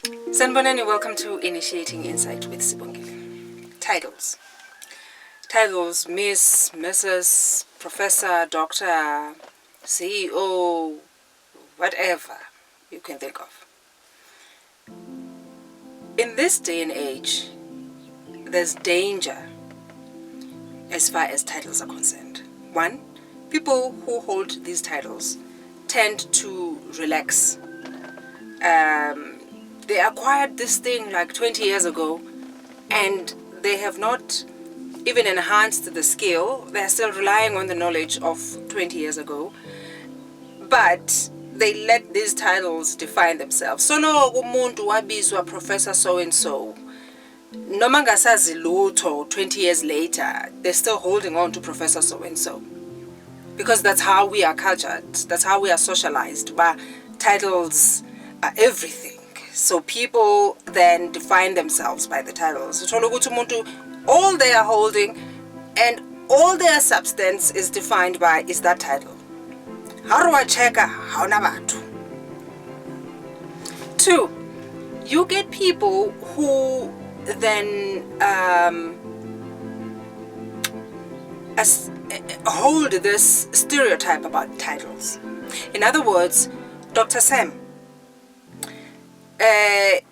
Sanibonani, welcome to Initiating Insight with Sibongile. Titles. Titles: Miss, Mrs., Professor, Doctor, CEO, whatever you can think of. In this day and age, there's danger as far as titles are concerned. One, people who hold these titles tend to relax. They acquired this thing like 20 years ago, and they have not even enhanced the skill. They're still relying on the knowledge of 20 years ago, but they let these titles define themselves. So no umuntu wabizwa Professor so and so, noma ngasazi lutho 20 years later, they're still holding on to Professor so and so, because that's how we are cultured, that's how we are socialized. But titles are everything. So people then define themselves by the titles. All they are holding and all their substance is defined by is that title. How do I check? How nabatu? Two, you get people who then hold this stereotype about titles. In other words, Dr. Sam,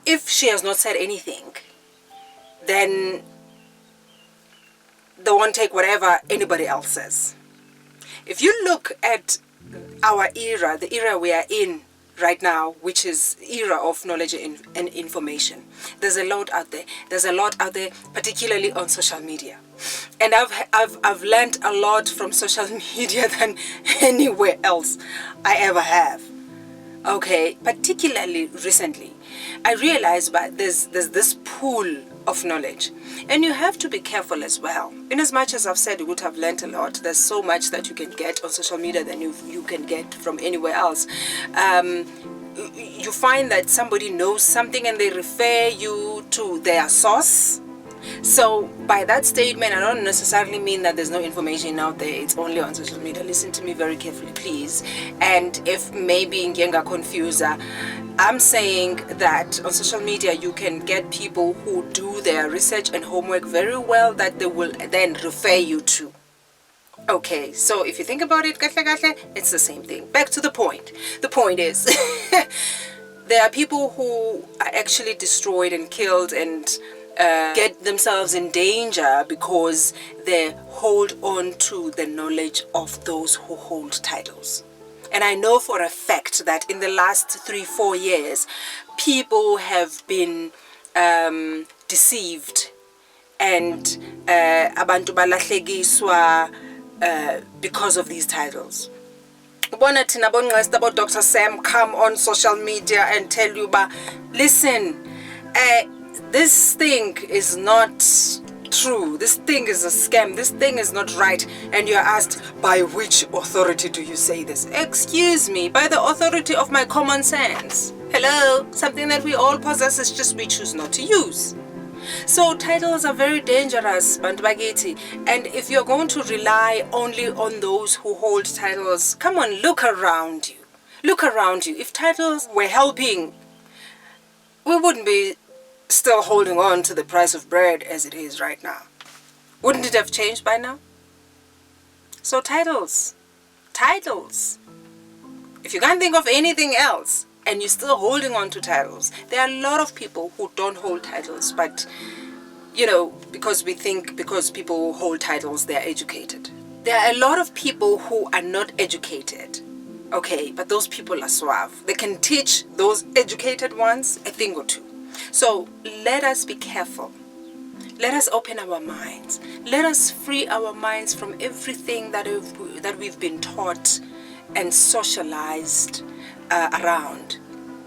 if she has not said anything, then they won't take whatever anybody else says. If you look at our era, the era we are in right now, which is era of knowledge and information, there's a lot out there. There's a lot out there, particularly on social media. And I've learned a lot from social media than anywhere else I ever have. Okay, particularly recently, I realized that there's this pool of knowledge, and you have to be careful as well. In as much as I've said you would have learned a lot, there's so much that you can get on social media than you can get from anywhere else. You find that somebody knows something and they refer you to their source. So by that statement, I don't necessarily mean that there's no information out there. It's only on social media. Listen to me very carefully, please. And if maybe Ngenga confuser, I'm saying that on social media you can get people who do their research and homework very well that they will then refer you to. Okay, so if you think about it, it's the same thing. Back to the point. The point is there are people who are actually destroyed and killed and get themselves in danger because they hold on to the knowledge of those who hold titles. And I know for a fact that in the last 3-4 years, people have been deceived and abantu balahlegiswa because of these titles. About Dr. Sam come on social media and tell you, listen, this thing is not true, this thing is a scam, this thing is not right, and you're asked, by which authority do you say this? Excuse me, by the authority of my common sense. Hello, something that we all possess, is just we choose not to use. So titles are very dangerous, Bantubageti, and if you're going to rely only on those who hold titles, come on, look around you. Look around you. If titles were helping, we wouldn't be still holding on to the price of bread as it is right now. Wouldn't it have changed by now? So titles. If you can't think of anything else and you're still holding on to titles, there are a lot of people who don't hold titles, but because we think because people hold titles they're educated. There are a lot of people who are not educated, okay, but those people are suave. They can teach those educated ones a thing or two. So let us be careful. Let us open our minds. Let us free our minds from everything that we've been taught and socialized around.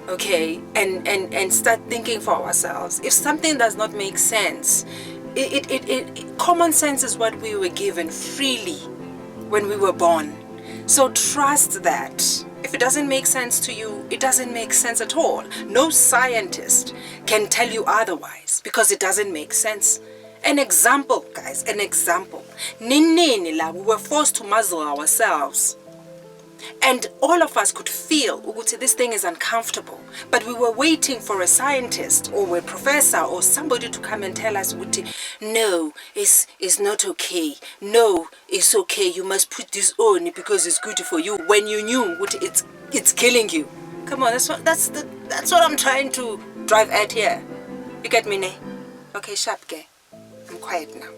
Okay, and start thinking for ourselves. If something does not make sense, common sense is what we were given freely when we were born. So trust that. If it doesn't make sense to you, it doesn't make sense at all. No scientist can tell you otherwise because it doesn't make sense. An example, guys, an example. Ninini la, we were forced to muzzle ourselves. And all of us could feel ukuthi this thing is uncomfortable. But we were waiting for a scientist or a professor or somebody to come and tell us, ukuthi, no, it's not okay. No, it's okay. You must put this on because it's good for you. When you knew ukuthi it's killing you. Come on, that's what I'm trying to drive at here. You get me, ne? Okay, sharp, gay. I'm quiet now.